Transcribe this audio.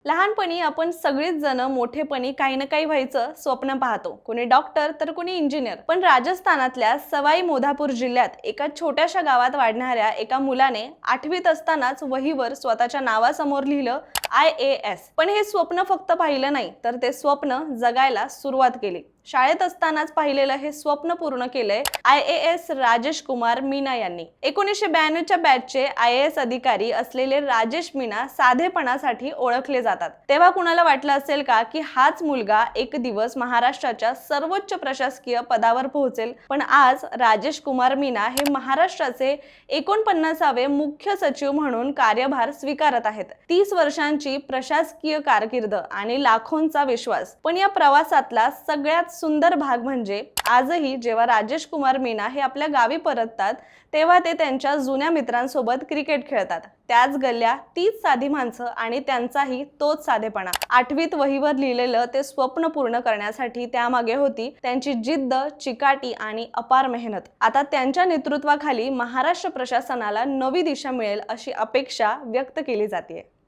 लहानपणी आपण सगळीच जण मोठेपणी काही ना काही व्हायचं स्वप्न पाहतो. कोणी डॉक्टर तर कोणी इंजिनियर. पण राजस्थानातल्या सवाई मोधापूर जिल्ह्यात एका छोट्याशा गावात वाढणाऱ्या एका मुलाने 8वीत असतानाच वहीवर स्वतःच्या नावासमोर लिहिलं IAS. पण हे स्वप्न फक्त पाहिलं नाही, तर ते स्वप्न जगायला सुरुवात केली. शाळेत असतानाच पाहिलेलं हे स्वप्न पूर्ण केलंय IAS राजेश कुमार मीना यांनी. 1992च्या बॅचचे IAS अधिकारी असलेले राजेश मीना साधेपणासाठी ओळखले जातात. तेव्हा कुणाला वाटलं असेल का की हाच मुलगा एक दिवस महाराष्ट्राच्या सर्वोच्च प्रशासकीय पदावर पोहोचेल? पण आज राजेश कुमार मीना हे महाराष्ट्राचे 49वे मुख्य सचिव म्हणून कार्यभार स्वीकारत आहेत. 30 वर्षांची प्रशासकीय कारकीर्द आणि लाखोंचा विश्वास. पण या प्रवासातला सगळ्यात सुंदर भाग म्हणजे आजही जेव्हा राजेश कुमार मीना हे आपल्या गावी परततात तेव्हा ते त्यांच्या जुन्या मित्रांसोबत क्रिकेट खेळतात. त्याच गल्ल्या, तीच साधी माणसं आणि त्यांचाही तोच साधेपणा. 8वीत वहीवर लिहिलेलं ते स्वप्न पूर्ण करण्यासाठी त्यामागे होती त्यांची जिद्द, चिकाटी आणि अपार मेहनत. आता त्यांच्या नेतृत्वाखाली महाराष्ट्र प्रशासनाला नवी दिशा मिळेल अशी अपेक्षा व्यक्त केली जाते.